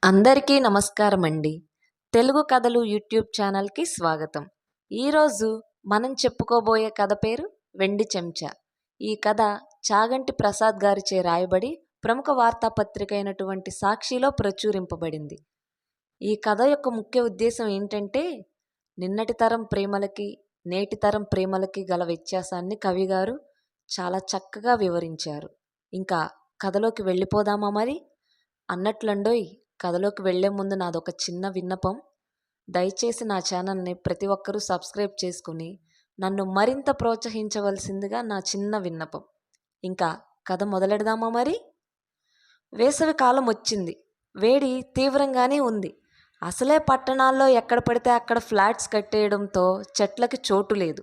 అందరికీ నమస్కారం అండి. తెలుగు కథలు యూట్యూబ్ ఛానల్కి స్వాగతం. ఈరోజు మనం చెప్పుకోబోయే కథ పేరు వెండి చెంచా. ఈ కథ చాగంటి ప్రసాద్ గారిచే రాయబడి ప్రముఖ వార్తాపత్రిక అయినటువంటి సాక్షిలో ప్రచురింపబడింది. ఈ కథ యొక్క ముఖ్య ఉద్దేశం ఏంటంటే, నిన్నటి తరం ప్రేమలకి నేటి తరం ప్రేమలకి గల వ్యత్యాసాన్ని కవిగారు చాలా చక్కగా వివరించారు. ఇంకా కథలోకి వెళ్ళిపోదామా మరి? అన్నట్లండోయ్, కథలోకి వెళ్లే ముందు నాదొక చిన్న విన్నపం. దయచేసి నా ఛానల్ని ప్రతి ఒక్కరూ సబ్స్క్రైబ్ చేసుకుని నన్ను మరింత ప్రోత్సహించవలసిందిగా నా చిన్న విన్నపం. ఇంకా కథ మొదలెడదామా మరి? వేసవి కాలం వచ్చింది. వేడి తీవ్రంగానే ఉంది. అసలే పట్టణాల్లో ఎక్కడ పడితే అక్కడ ఫ్లాట్స్ కట్టేయడంతో చెట్లకి చోటు లేదు.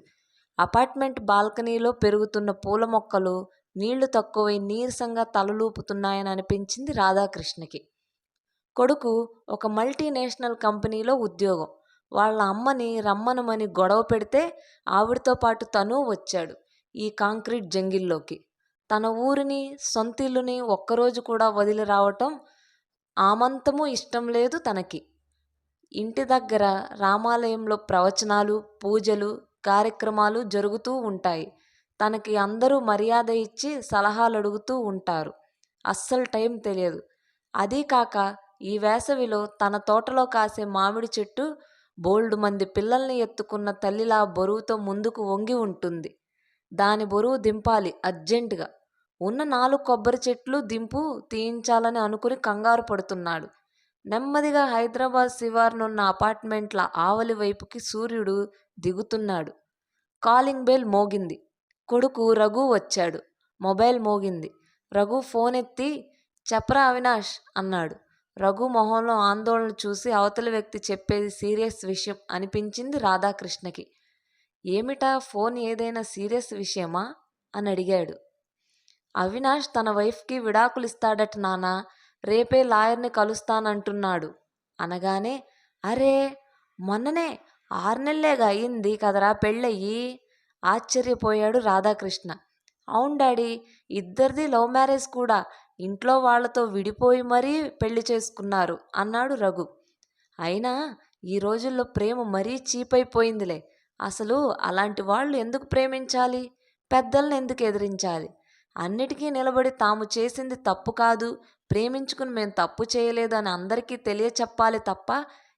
అపార్ట్మెంట్ బాల్కనీలో పెరుగుతున్న పూల మొక్కలు నీళ్లు తక్కువై నీరసంగా తలలూపుతున్నాయని అనిపించింది రాధాకృష్ణకి. కొడుకు ఒక మల్టీనేషనల్ కంపెనీలో ఉద్యోగం. వాళ్ళ అమ్మని రమ్మనమని గొడవ పెడితే ఆవిడతో పాటు తను వచ్చాడు ఈ కాంక్రీట్ జంగిల్లోకి. తన ఊరిని సొంతిల్లుని ఒక్కరోజు కూడా వదిలి రావటం ఆమంతము ఇష్టం లేదు తనకి. ఇంటి దగ్గర రామాలయంలో ప్రవచనాలు, పూజలు, కార్యక్రమాలు జరుగుతూ ఉంటాయి. తనకి అందరూ మర్యాద ఇచ్చి సలహాలు అడుగుతూ ఉంటారు. అస్సలు టైం తెలియదు. అదీ కాక ఈ వేసవిలో తన తోటలో కాసే మామిడి చెట్టు బోల్డు మంది పిల్లల్ని ఎత్తుకున్న తల్లిలా బరువుతో ముందుకు వంగి ఉంటుంది. దాని బరువు దింపాలి అర్జెంటుగా. ఉన్న 4 కొబ్బరి చెట్లు దింపు తీయించాలని అనుకుని కంగారు పడుతున్నాడు. నెమ్మదిగా హైదరాబాద్ శివారునున్న అపార్ట్మెంట్ల ఆవలి వైపుకి సూర్యుడు దిగుతున్నాడు. కాలింగ్ బెల్ మోగింది. కొడుకు రఘు వచ్చాడు. మొబైల్ మోగింది. రఘు ఫోన్ ఎత్తి, చెప్పరా అవినాష్ అన్నాడు. రఘు మొహంలో ఆందోళన చూసి అవతలి వ్యక్తి చెప్పేది సీరియస్ విషయం అనిపించింది రాధాకృష్ణకి. ఏమిటా, ఫోన్ ఏదైనా సీరియస్ విషయమా అని అడిగాడు. అవినాష్ తన వైఫ్కి విడాకులిస్తాడట నానా, రేపే లాయర్ని కలుస్తానంటున్నాడు అనగానే, అరే మొన్ననే 6 నెలలేగా అయింది కదరా పెళ్ళయ్యి ఆశ్చర్యపోయాడు రాధాకృష్ణ. అవును డాడీ, ఇద్దరిది లవ్ మ్యారేజ్ కూడా. ఇంట్లో వాళ్లతో విడిపోయి మరీ పెళ్లి చేసుకున్నారు అన్నాడు రఘు. అయినా ఈ రోజుల్లో ప్రేమ మరీ చీపైపోయిందిలే. అసలు అలాంటి వాళ్ళు ఎందుకు ప్రేమించాలి? పెద్దల్ని ఎందుకు ఎదిరించాలి? అన్నిటికీ నిలబడి తాము చేసింది తప్పు కాదు, ప్రేమించుకుని మేం తప్పు చేయలేదు అని అందరికీ తెలియచెప్పాలి తప్ప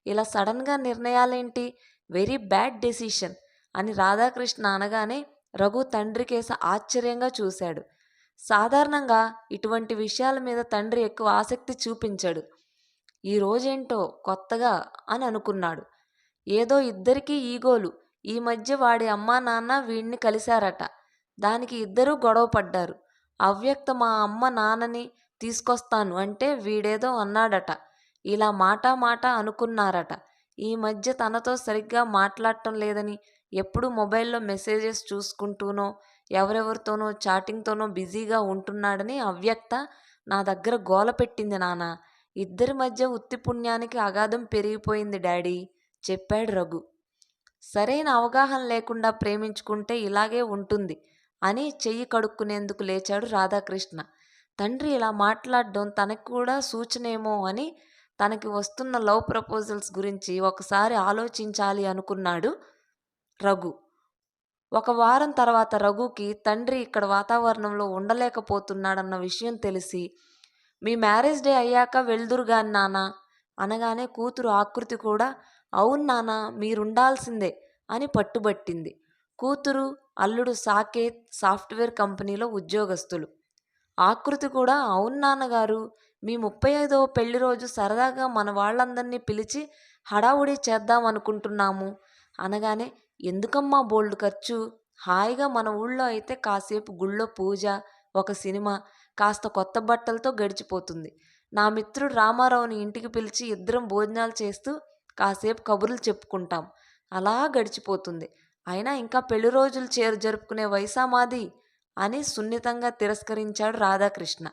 ఇలా సడన్గా నిర్ణయాలేంటి? వెరీ బ్యాడ్ డెసిషన్ అని రాధాకృష్ణ అనగానే రఘు తండ్రికేసి ఆశ్చర్యంగా చూశాడు. సాధారణంగా ఇటువంటి విషయాల మీద తండ్రి ఎక్కువ ఆసక్తి చూపించడు. ఈ రోజేంటో కొత్తగా అని అనుకున్నాడు. ఏదో ఇద్దరికీ ఈగోలు. ఈ మధ్య వాడి అమ్మా నాన్న వీడిని కలిశారట. దానికి ఇద్దరూ గొడవ పడ్డారు. అవ్యక్త మా అమ్మ నాన్నని తీసుకొస్తాను అంటే వీడేదో అన్నాడట. ఇలా మాట అనుకున్నారట. ఈ మధ్య తనతో సరిగ్గా మాట్లాడటం లేదని, ఎప్పుడు మొబైల్లో మెసేజెస్ చూసుకుంటూనో ఎవరెవరితోనో చాటింగ్తోనో బిజీగా ఉంటున్నాడని అవ్యక్త నా దగ్గర గోల పెట్టింది నాన్న. ఇద్దరి మధ్య ఉత్తి పుణ్యానికి అగాధం పెరిగిపోయింది డాడీ చెప్పాడు రఘు. సరైన అవగాహన లేకుండా ప్రేమించుకుంటే ఇలాగే ఉంటుంది అని చెయ్యి కడుక్కునేందుకు లేచాడు రాధాకృష్ణ. తండ్రి ఇలా మాట్లాడడం తనకు కూడా సూచనేమో అని తనకి వస్తున్న లవ్ ప్రపోజల్స్ గురించి ఒకసారి ఆలోచించాలి అనుకున్నాడు రఘు. 1 వారం తర్వాత రఘుకి తండ్రి ఇక్కడ వాతావరణంలో ఉండలేకపోతున్నాడన్న విషయం తెలిసి, మీ మ్యారేజ్ డే అయ్యాక వెళ్దురుగాని నాన్న అనగానే కూతురు ఆకృతి కూడా అవును నాన్న మీరుండాల్సిందే అని పట్టుబట్టింది. కూతురు అల్లుడు సాకేత్ సాఫ్ట్వేర్ కంపెనీలో ఉద్యోగస్తులు. ఆకృతి కూడా అవును నాన్నగారు, మీ 35వ పెళ్లి రోజు సరదాగా మన వాళ్ళందరినీ పిలిచి హడావుడి చేద్దాం అనుకుంటున్నాము అనగానే, ఎందుకమ్మా బోల్డ్ ఖర్చు? హాయిగా మన ఊళ్ళో అయితే కాసేపు గుళ్ళో పూజ, ఒక సినిమా, కాస్త కొత్త బట్టలతో గడిచిపోతుంది. నా మిత్రుడు రామారావుని ఇంటికి పిలిచి ఇద్దరం భోజనాలు చేస్తూ కాసేపు కబుర్లు చెప్పుకుంటాం. అలా గడిచిపోతుంది. అయినా ఇంకా పెళ్లి రోజులు జరుపుకునే వయసా మాది అని సున్నితంగా తిరస్కరించాడు రాధాకృష్ణ.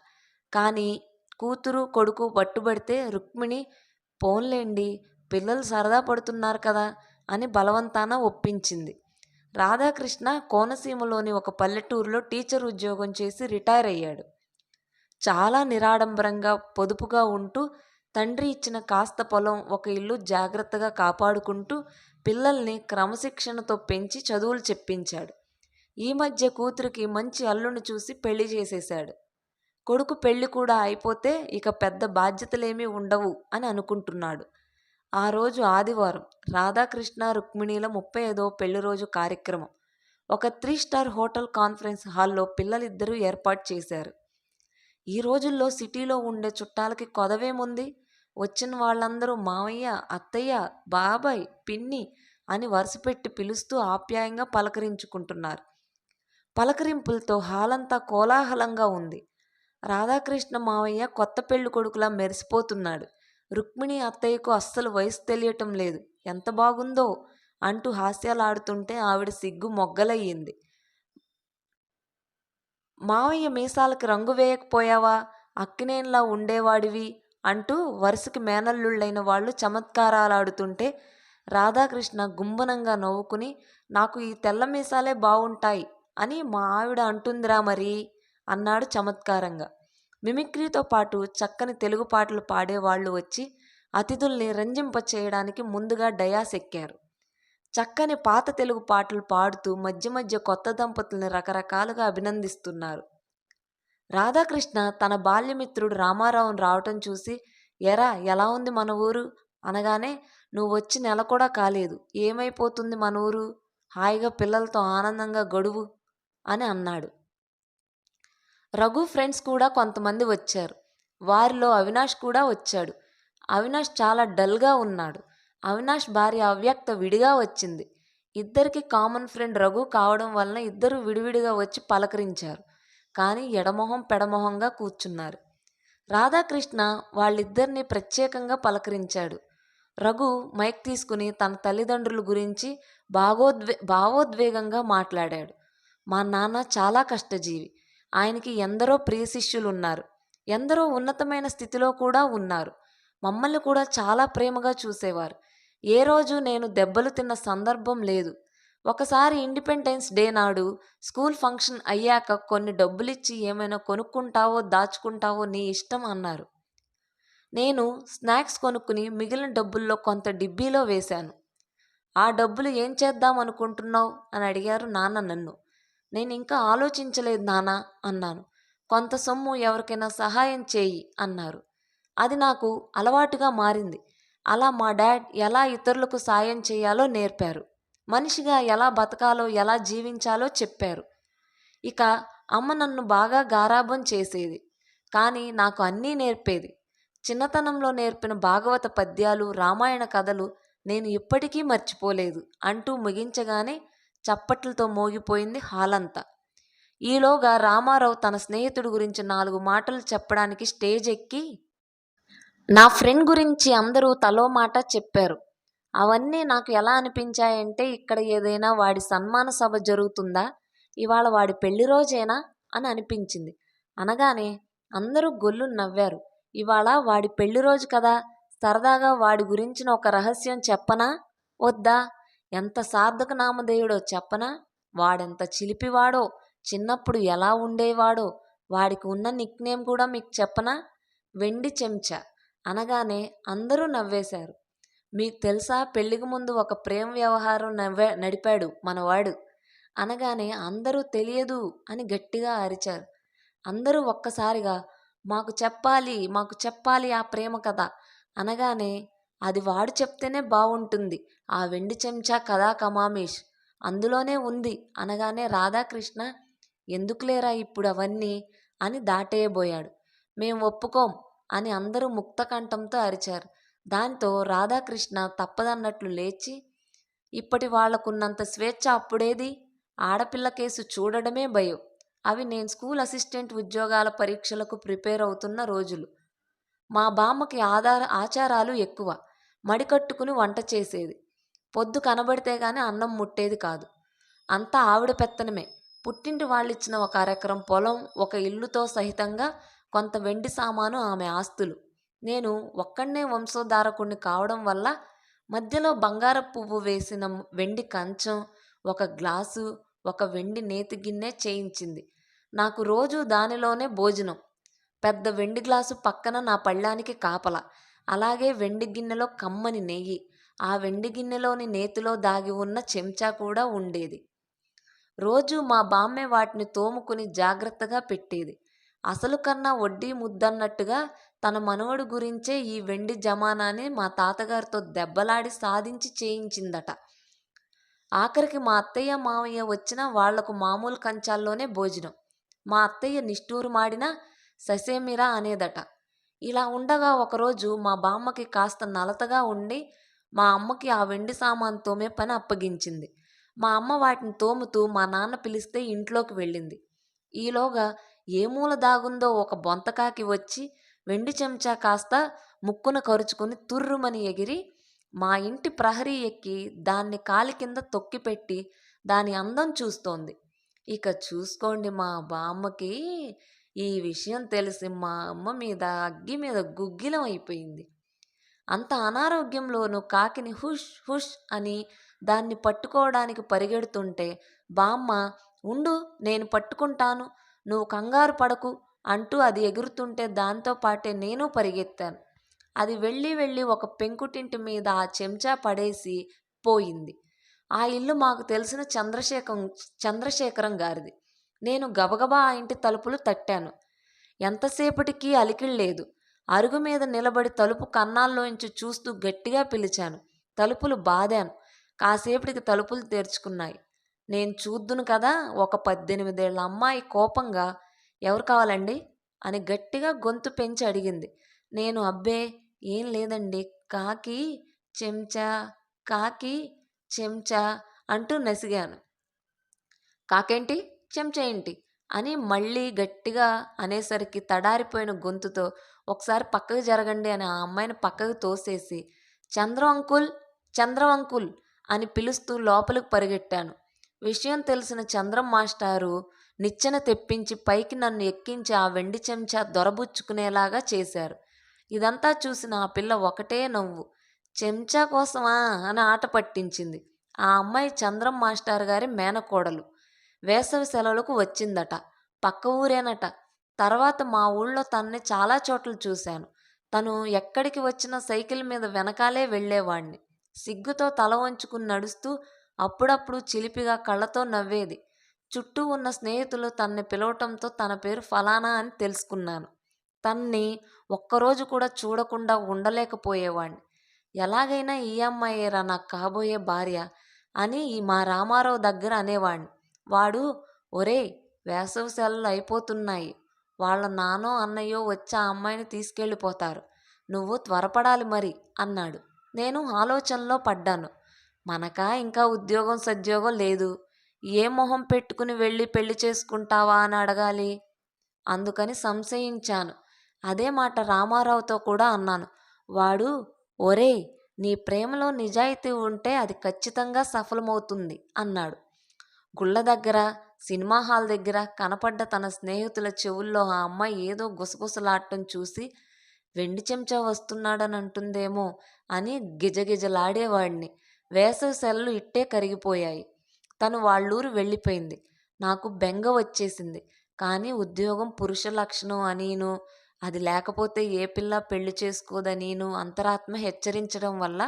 కానీ కూతురు కొడుకు పట్టుబడితే రుక్మిణి పోన్లేండి పిల్లలు సరదా పడుతున్నారు కదా అని బలవంతాన ఒప్పించింది. రాధాకృష్ణ కోనసీమలోని ఒక పల్లెటూరులో టీచర్ ఉద్యోగం చేసి రిటైర్ అయ్యాడు. చాలా నిరాడంబరంగా పొదుపుగా ఉంటూ తండ్రి ఇచ్చిన కాస్త పొలం, ఒక ఇల్లు జాగ్రత్తగా కాపాడుకుంటూ పిల్లల్ని క్రమశిక్షణతో పెంచి చదువులు చెప్పించాడు. ఈ మధ్య కూతురికి మంచి అల్లుని చూసి పెళ్లి చేసేశాడు. కొడుకు పెళ్లి కూడా అయిపోతే ఇక పెద్ద బాధ్యతలేమీ ఉండవు అని అనుకుంటున్నాడు. ఆ రోజు ఆదివారం. రాధాకృష్ణ రుక్మిణీల 35వ పెళ్లి రోజు కార్యక్రమం ఒక 3 స్టార్ హోటల్ కాన్ఫరెన్స్ హాల్లో పిల్లలిద్దరూ ఏర్పాటు చేశారు. ఈ రోజుల్లో సిటీలో ఉండే చుట్టాలకి కొదవేముంది? వచ్చిన వాళ్ళందరూ మావయ్య, అత్తయ్య, బాబాయ్, పిన్ని అని వరుసపెట్టి పిలుస్తూ ఆప్యాయంగా పలకరించుకుంటున్నారు. పలకరింపులతో హాలంతా కోలాహలంగా ఉంది. రాధాకృష్ణ మావయ్య కొత్త పెళ్లి కొడుకులా మెరిసిపోతున్నాడు. రుక్మిణి అత్తయ్యకు అస్సలు వయసు తెలియటం లేదు. ఎంత బాగుందో అంటూ హాస్యాలాడుతుంటే ఆవిడ సిగ్గు మొగ్గలయ్యింది. మావయ్య మీసాలకి రంగు వేయకపోయావా? అక్కినేనిలా ఉండేవాడివి అంటూ వరుసకి మేనల్లుళ్ళైన వాళ్ళు చమత్కారాలాడుతుంటే రాధాకృష్ణ గుంబనంగా నవ్వుకుని, నాకు ఈ తెల్ల మీసాలే బావుంటాయి అని మా ఆవిడ అంటుందిరా మరి అన్నాడు చమత్కారంగా. మిమిక్రీతో పాటు చక్కని తెలుగు పాటలు పాడేవాళ్లు వచ్చి అతిథుల్ని రంజింప చేయడానికి ముందుగా డయాస్ ఎక్కారు. చక్కని పాత తెలుగు పాటలు పాడుతూ మధ్య మధ్య కొత్త దంపతుల్ని రకరకాలుగా అభినందిస్తున్నారు. రాధాకృష్ణ తన బాల్యమిత్రుడు రామారావుని రావటం చూసి, ఎరా ఎలా ఉంది మన ఊరు అనగానే, నువ్వు వచ్చి నెల కూడా కాలేదు, ఏమైపోతుంది మన ఊరు, హాయిగా పిల్లలతో ఆనందంగా గడువు అని అన్నాడు. రఘు ఫ్రెండ్స్ కూడా కొంతమంది వచ్చారు. వారిలో అవినాష్ కూడా వచ్చాడు. అవినాష్ చాలా డల్గా ఉన్నాడు. అవినాష్ భార్య అవ్యక్త విడిగా వచ్చింది. ఇద్దరికి కామన్ ఫ్రెండ్ రఘు కావడం వలన ఇద్దరు విడివిడిగా వచ్చి పలకరించారు. కానీ ఎడమొహం పెడమొహంగా కూర్చున్నారు. రాధాకృష్ణ వాళ్ళిద్దరినీ ప్రత్యేకంగా పలకరించాడు. రఘు మైక్ తీసుకుని తన తల్లిదండ్రుల గురించి భావోద్వేగంగా మాట్లాడాడు. మా నాన్న చాలా కష్టజీవి. ఆయనకి ఎందరో ప్రియ శిష్యులున్నారు. ఎందరో ఉన్నతమైన స్థితిలో కూడా ఉన్నారు. మమ్మల్ని కూడా చాలా ప్రేమగా చూసేవారు. ఏ రోజు నేను దెబ్బలు తిన్న సందర్భం లేదు. ఒకసారి ఇండిపెండెన్స్ డే నాడు స్కూల్ ఫంక్షన్ అయ్యాక కొన్ని డబ్బులిచ్చి ఏమైనా కొనుక్కుంటావో దాచుకుంటావో నీ ఇష్టం అన్నారు. నేను స్నాక్స్ కొనుక్కుని మిగిలిన డబ్బుల్లో కొంత డిబ్బీలో వేశాను. ఆ డబ్బులు ఏం చేద్దాం అనుకుంటున్నావు అని అడిగారు నాన్న నన్ను. నేను ఇంకా ఆలోచించలేదు నాన్న అన్నాను. కొంత సొమ్ము ఎవరికైనా సహాయం చేయి అన్నారు. అది నాకు అలవాటుగా మారింది. అలా మా డాడ్ ఎలా ఇతరులకు సాయం చేయాలో నేర్పారు. మనిషిగా ఎలా బతకాలో, ఎలా జీవించాలో చెప్పారు. ఇక అమ్మ నన్ను బాగా గారాబం చేసేది, కానీ నాకు అన్నీ నేర్పేది. చిన్నతనంలో నేర్పిన భాగవత పద్యాలు, రామాయణ కథలు నేను ఇప్పటికీ మర్చిపోలేదు అంటూ ముగించగానే చప్పట్లతో మోగిపోయింది హాలంతా. ఈలోగా రామారావు తన స్నేహితుడి గురించి 4 మాటలు చెప్పడానికి స్టేజ్ ఎక్కి, నా ఫ్రెండ్ గురించి అందరూ తలో మాట చెప్పారు. అవన్నీ నాకు ఎలా అనిపించాయంటే, ఇక్కడ ఏదైనా వాడి సన్మాన సభ జరుగుతుందా, ఇవాళ వాడి పెళ్లి రోజేనా అని అనిపించింది. అనగానే అందరూ గొల్లు నవ్వారు. ఇవాళ వాడి పెళ్లి రోజు కదా, సరదాగా వాడి గురించిన ఒక రహస్యం చెప్పనా వద్దా? ఎంత సార్థక నామధేయుడో చెప్పనా? వాడెంత చిలిపివాడో, చిన్నప్పుడు ఎలా ఉండేవాడో, వాడికి ఉన్న నిక్నేమ్ కూడా మీకు చెప్పనా? వెండి చెంచా అనగానే అందరూ నవ్వేశారు. మీకు తెలుసా, పెళ్లికి ముందు ఒక ప్రేమ వ్యవహారం నడిపాడు మనవాడు అనగానే అందరూ తెలియదు అని గట్టిగా అరిచారు. అందరూ ఒక్కసారిగా మాకు చెప్పాలి, మాకు చెప్పాలి ఆ ప్రేమ కథ అనగానే, అది వాడు చెప్తేనే బాగుంటుంది, ఆ వెండి చెంచా కథా కమామేష్ అందులోనే ఉంది అనగానే రాధాకృష్ణ, ఎందుకులేరా ఇప్పుడు అవన్నీ అని దాటేయబోయాడు. మేం ఒప్పుకోం అని అందరూ ముక్తకంఠంతో అరిచారు. దాంతో రాధాకృష్ణ తప్పదన్నట్లు లేచి, ఇప్పటి వాళ్లకున్నంత స్వేచ్ఛ అప్పుడేది, ఆడపిల్ల కేసు చూడడమే భయం. అవి నేను స్కూల్ అసిస్టెంట్ ఉద్యోగాల పరీక్షలకు ప్రిపేర్ అవుతున్న రోజులు. మా బామ్మకి ఆచారాలు ఎక్కువ. మడికట్టుకుని వంట చేసేది. పొద్దు కనబడితే గాని అన్నం ముట్టేది కాదు. అంతా ఆవిడ పెత్తనమే. పుట్టింటి వాళ్ళిచ్చిన ఒక అరెకరం పొలం, ఒక ఇల్లుతో సహితంగా కొంత వెండి సామాను ఆమె ఆస్తులు. నేను ఒక్కడే వంశోద్ధారకుణ్ణి కావడం వల్ల మధ్యలో బంగారపు పువ్వు వేసిన వెండి కంచం, ఒక గ్లాసు, ఒక వెండి నేతి గిన్నె చేయించింది. నాకు రోజు దానిలోనే భోజనం. పెద్ద వెండి గ్లాసు పక్కన నా పళ్ళానికి కాపలా. అలాగే వెండి గిన్నెలో కమ్మని నెయ్యి, ఆ వెండి గిన్నెలోని నేతిలో దాగి ఉన్న చెంచా కూడా ఉండేది. రోజూ మా బామ్మే వాటిని తోముకుని జాగ్రత్తగా పెట్టేది. అసలు కన్నా వడ్డీ ముద్దన్నట్టుగా తన మనవడు గురించే ఈ వెండి జమానాని మా తాతగారితో దెబ్బలాడి సాధించి చేయించిందట. ఆఖరికి మా అత్తయ్య మావయ్య వచ్చినా వాళ్లకు మామూలు కంచాల్లోనే భోజనం. మా అత్తయ్య నిష్ఠూరమాడినా ససేమిరా అనేదట. ఇలా ఉండగా ఒకరోజు మా బామ్మకి కాస్త నలతగా ఉండి మా అమ్మకి ఆ వెండి సామాను తోమే పని అప్పగించింది. మా అమ్మ వాటిని తోముతూ మా నాన్న పిలిస్తే ఇంట్లోకి వెళ్ళింది. ఈలోగా ఏ మూల దాగుందో ఒక బొంతకాకి వచ్చి వెండి చెంచా కాస్త ముక్కున కరుచుకుని తుర్రుమని ఎగిరి మా ఇంటి ప్రహరీ ఎక్కి దాన్ని కాలి కింద తొక్కిపెట్టి దాని అందం చూస్తోంది. ఇక చూసుకోండి, మా బామ్మకి ఈ విషయం తెలిసి మా అమ్మ మీద అగ్గి మీద గుగ్గిలం అయిపోయింది. అంత అనారోగ్యంలోనూ కాకిని హుష్ హుష్ అని దాన్ని పట్టుకోవడానికి పరిగెడుతుంటే బామ్మ, ఉండు నేను పట్టుకుంటాను, నువ్వు కంగారు పడకు అంటూ అది ఎగురుతుంటే దాంతో పాటే నేను పరిగెత్తాను. అది వెళ్ళి వెళ్ళి ఒక పెంకుటింటి మీద ఆ చెంచా పడేసి పోయింది. ఆ ఇల్లు మాకు తెలిసిన చంద్రశేఖరం గారిది. నేను గబగబా ఆ ఇంటి తలుపులు తట్టాను. ఎంతసేపటికి అలికిళ్ళలేదు. అరుగు మీద నిలబడి తలుపు కన్నాల్లోంచి చూస్తూ గట్టిగా పిలిచాను. తలుపులు బాదాను. కాసేపటికి తలుపులు తెరుచుకున్నాయి. నేను చూద్దును కదా, ఒక 18 ఏళ్ల అమ్మాయి కోపంగా, ఎవరు కావాలండి అని గట్టిగా గొంతు పెంచి అడిగింది. నేను అబ్బే ఏం లేదండి, కాకి చెంచా కాకి చెంచా అంటూ నసిగాను. కాకేంటి చెంచా ఏంటి అని మళ్ళీ గట్టిగా అనేసరికి తడారిపోయిన గొంతుతో, ఒకసారి పక్కకు జరగండి అని ఆ అమ్మాయిని పక్కకు తోసేసి చంద్రం అంకుల్, చంద్రం అంకుల్ అని పిలుస్తూ లోపలికి పరిగెట్టాను. విషయం తెలిసిన చంద్రం మాస్టారు నిచ్చెన తెప్పించి పైకి నన్ను ఎక్కించి ఆ వెండి చెంచా దొరబుచ్చుకునేలాగా చేశారు. ఇదంతా చూసిన ఆ పిల్ల ఒకటే నవ్వు. చెంచా కోసమా అని ఆట పట్టించింది. ఆ అమ్మాయి చంద్రం మాస్టర్ గారి మేనకోడలు. వేసవి సెలవులకు వచ్చిందట. పక్క ఊరేనట. తర్వాత మా ఊళ్ళో తనని చాలా చోట్ల చూశాను. తను ఎక్కడికి వచ్చినా సైకిల్ మీద వెనకాలే వెళ్ళేవాణ్ణి. సిగ్గుతో తల వంచుకుని నడుస్తూ అప్పుడప్పుడు చిలిపిగా కళ్ళతో నవ్వేది. చుట్టూ ఉన్న స్నేహితులు తనని పిలవటంతో తన పేరు ఫలానా అని తెలుసుకున్నాను. తన్ని ఒక్కరోజు కూడా చూడకుండా ఉండలేకపోయేవాణ్ణి. ఎలాగైనా ఈ అమ్మాయేరా నాకు కాబోయే భార్య అని మా రామారావు దగ్గర అనేవాణ్ణి. వాడు, ఒరేయ్ వేసవి సెలవులు అయిపోతున్నాయి, వాళ్ళ నాన్నో అన్నయ్యో వచ్చి ఆ అమ్మాయిని తీసుకెళ్ళిపోతారు, నువ్వు త్వరపడాలి మరి అన్నాడు. నేను ఆలోచనలో పడ్డాను. మనకా ఇంకా ఉద్యోగం సద్యోగం లేదు, ఏ మొహం పెట్టుకుని వెళ్ళి పెళ్లి చేసుకుంటావా అని అడగాలి. అందుకని సంశయించాను. అదే మాట రామారావుతో కూడా అన్నాను. వాడు, ఒరేయ్ నీ ప్రేమలో నిజాయితీ ఉంటే అది ఖచ్చితంగా సఫలమవుతుంది అన్నాడు. గుళ్ళ దగ్గర, సినిమా హాల్ దగ్గర కనపడ్డ తన స్నేహితుల చెవుల్లో ఆ అమ్మాయి ఏదో గుసగుసలాడటం చూసి వెండి చెంచా వస్తున్నాడని అంటుందేమో అని గిజగిజలాడేవాడిని. వేసవి సెలవులు ఇట్టే కరిగిపోయాయి. తను వాళ్ళూరు వెళ్ళిపోయింది. నాకు బెంగ వచ్చేసింది. కానీ ఉద్యోగం పురుష లక్షణం అనిను, అది లేకపోతే ఏ పిల్ల పెళ్లి చేసుకోదనిను అంతరాత్మ హెచ్చరించడం వల్ల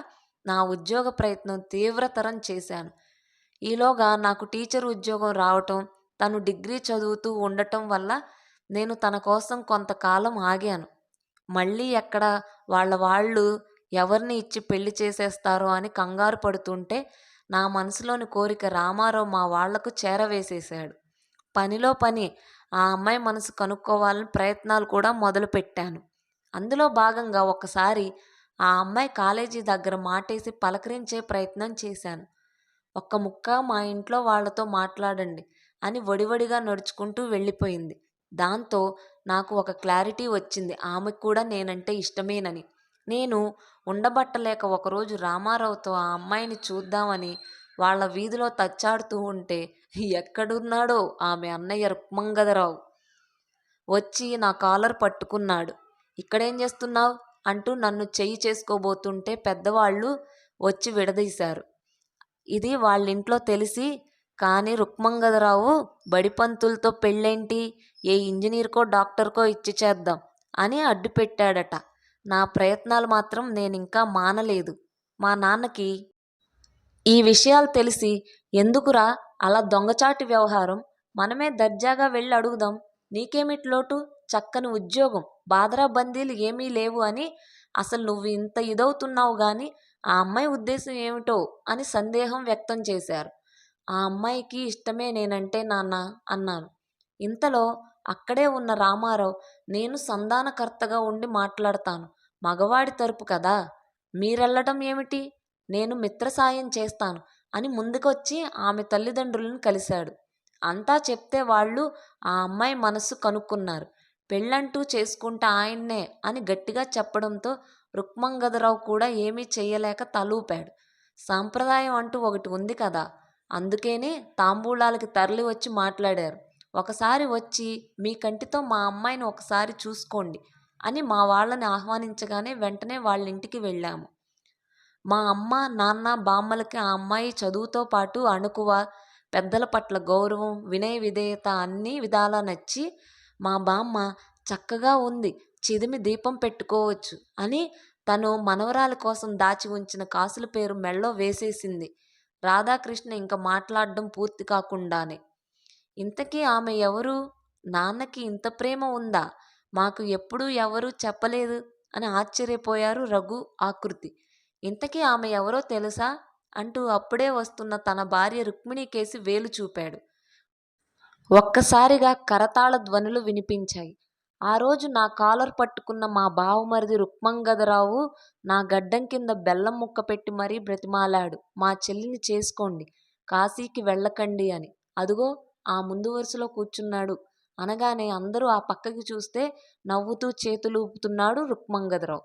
నా ఉద్యోగ ప్రయత్నం తీవ్రతరం చేశాను. ఈలోగా నాకు టీచర్ ఉద్యోగం రావటం, తను డిగ్రీ చదువుతూ ఉండటం వల్ల నేను తన కోసం కొంతకాలం ఆగాను. మళ్ళీ ఎక్కడ వాళ్ళు ఎవరిని ఇచ్చి పెళ్లి చేసేస్తారో అని కంగారు పడుతుంటే నా మనసులోని కోరిక రామారావు మా వాళ్లకు చేరవేసేశాడు. పనిలో పని ఆ అమ్మాయి మనసు కనుక్కోవాలని ప్రయత్నాలు కూడా మొదలుపెట్టాను. అందులో భాగంగా ఒకసారి ఆ అమ్మాయి కాలేజీ దగ్గర మాటేసి పలకరించే ప్రయత్నం చేశాను. ఒక్క ముక్క మా ఇంట్లో వాళ్లతో మాట్లాడండి అని వడివడిగా నడుచుకుంటూ వెళ్ళిపోయింది. దాంతో నాకు ఒక క్లారిటీ వచ్చింది, ఆమెకు కూడా నేనంటే ఇష్టమేనని. నేను ఉండబట్టలేక ఒకరోజు రామారావుతో ఆ అమ్మాయిని చూద్దామని వాళ్ళ వీధిలో తచ్చాడుతూ ఉంటే ఎక్కడున్నాడో ఆమె అన్నయ్య రుక్మంగదరావు వచ్చి నా కాలర్ పట్టుకున్నాడు. ఇక్కడేం చేస్తున్నావు అంటూ నన్ను చెయ్యి చేసుకోబోతుంటే పెద్దవాళ్ళు వచ్చి విడదీశారు. ఇది వాళ్ళింట్లో తెలిసి, కానీ రుక్మంగదరావు బడిపంతులతో పెళ్ళేంటి, ఏ ఇంజనీర్కో డాక్టర్కో ఇచ్చి చేద్దాం అని అడ్డుపెట్టాడట. నా ప్రయత్నాలు మాత్రం నేనింకా మానలేదు. మా నాన్నకి ఈ విషయాలు తెలిసి ఎందుకురా అలా దొంగచాటు వ్యవహారం, మనమే దర్జాగా వెళ్ళి అడుగుదాం, నీకేమిటి లోటు, చక్కని ఉద్యోగం, బాదరా బందీలు ఏమీ లేవు అని అసలు నువ్వు ఇంత ఇదవుతున్నావు గాని ఆ అమ్మాయి ఉద్దేశం ఏమిటో అని సందేహం వ్యక్తం చేశారు. ఆ అమ్మాయికి ఇష్టమే నేనంటే నాన్న అన్నాను. ఇంతలో అక్కడే ఉన్న రామారావు, నేను సంధానకర్తగా ఉండి మాట్లాడతాను, మగవాడి తరపు కదా, మీరెళ్ళటం ఏమిటి, నేను మిత్ర సాయం చేస్తాను అని ముందుకొచ్చి ఆమె తల్లిదండ్రులను కలిశాడు. అంతా చెప్తే వాళ్ళు ఆ అమ్మాయి మనస్సు కనుక్కున్నారు. పెళ్ళంటూ చేసుకుంటా ఆయన్నే అని గట్టిగా చెప్పడంతో రుక్మంగదరావు కూడా ఏమీ చెయ్యలేక తలూపాడు. సాంప్రదాయం అంటూ ఒకటి ఉంది కదా, అందుకేనే తాంబూలాలకి తరలి వచ్చి మాట్లాడారు. ఒకసారి వచ్చి మీ కంటితో మా అమ్మాయిని ఒకసారి చూసుకోండి అని మా వాళ్ళని ఆహ్వానించగానే వెంటనే వాళ్ళింటికి వెళ్ళాము. మా అమ్మ, నాన్న, బామ్మలకి ఆ అమ్మాయి చదువుతో పాటు అణకువ, పెద్దల పట్ల గౌరవం, వినయ విధేయత అన్నీ విధాలా నచ్చి, మా బామ్మ చక్కగా ఉంది, చిదిమి దీపం పెట్టుకోవచ్చు అని తను మనవరాలి కోసం దాచి ఉంచిన కాసుల పేరు మెళ్ళో వేసేసింది. రాధాకృష్ణ ఇంక మాట్లాడడం పూర్తి కాకుండానే. ఇంతకీ ఆమె ఎవరు? నాన్నకి ఇంత ప్రేమ ఉందా? మాకు ఎప్పుడూ ఎవరూ చెప్పలేదు అని ఆశ్చర్యపోయారు రఘు, ఆకృతి. ఇంతకీ ఆమె ఎవరో తెలుసా అంటూ అప్పుడే వస్తున్న తన భార్య రుక్మిణికేసి వేలు చూపాడు. ఒక్కసారిగా కరతాళ ధ్వనులు వినిపించాయి. ఆ రోజు నా కాలర్ పట్టుకున్న మా బావమరిది రుక్మంగదరావు నా గడ్డం కింద బెల్లం ముక్క పెట్టి మరీ బ్రతిమాలాడు, మా చెల్లిని చేసుకోండి, కాశీకి వెళ్ళకండి అని. అదుగో ఆ ముందు వరుసలో కూర్చున్నాడు అనగానే అందరూ ఆ పక్కకి చూస్తే నవ్వుతూ చేతులు ఊపుతున్నాడు రుక్మంగదరావు.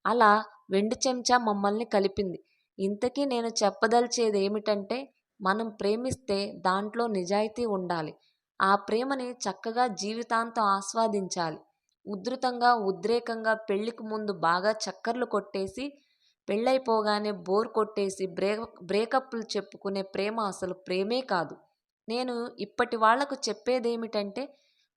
అలా వెండి చెంచా మమ్మల్ని కలిపింది. ఇంతకీ నేను చెప్పదలిచేది ఏమిటంటే, మనం ప్రేమిస్తే దాంట్లో నిజాయితీ ఉండాలి. ఆ ప్రేమని చక్కగా జీవితాంతం ఆస్వాదించాలి. ఉధృతంగా, ఉద్రేకంగా పెళ్లికి ముందు బాగా చక్కర్లు కొట్టేసి, పెళ్ళైపోగానే బోర్ కొట్టేసి బ్రేకప్లు చెప్పుకునే ప్రేమ అసలు ప్రేమే కాదు. నేను ఇప్పటి వాళ్లకు చెప్పేదేమిటంటే,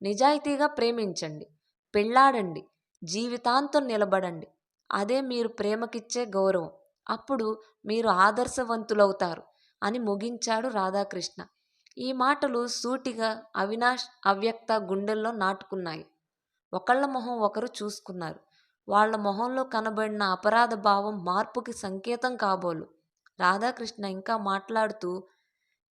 నిజాయితీగా ప్రేమించండి, పెళ్ళాడండి, జీవితాంతం నిలబడండి. అదే మీరు ప్రేమకిచ్చే గౌరవం. అప్పుడు మీరు ఆదర్శవంతులవుతారు అని ముగించాడు రాధాకృష్ణ. ఈ మాటలు సూటిగా అవినాష్, అవ్యక్త గుండెల్లో నాటుకున్నాయి. ఒకళ్ళ మొహం ఒకరు చూసుకున్నారు. వాళ్ల మొహంలో కనబడిన అపరాధ భావం మార్పుకి సంకేతం కాబోలు. రాధాకృష్ణ ఇంకా మాట్లాడుతూ,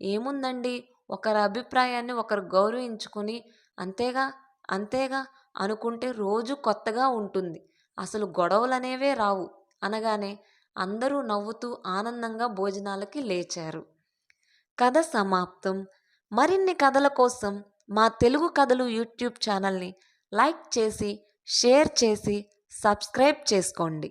ఏముందండి, ఒకరి అభిప్రాయాన్ని ఒకరు గౌరవించుకుని అంతేగా అంతేగా అనుకుంటే రోజు కొత్తగా ఉంటుంది, అసలు గొడవలనేవే రావు అనగానే అందరూ నవ్వుతూ ఆనందంగా భోజనాలకి లేచారు. కథ సమాప్తం. మరిన్ని కథల కోసం మా తెలుగు కథలు యూట్యూబ్ ఛానల్ని లైక్ చేసి, షేర్ చేసి, సబ్స్క్రైబ్ చేసుకోండి.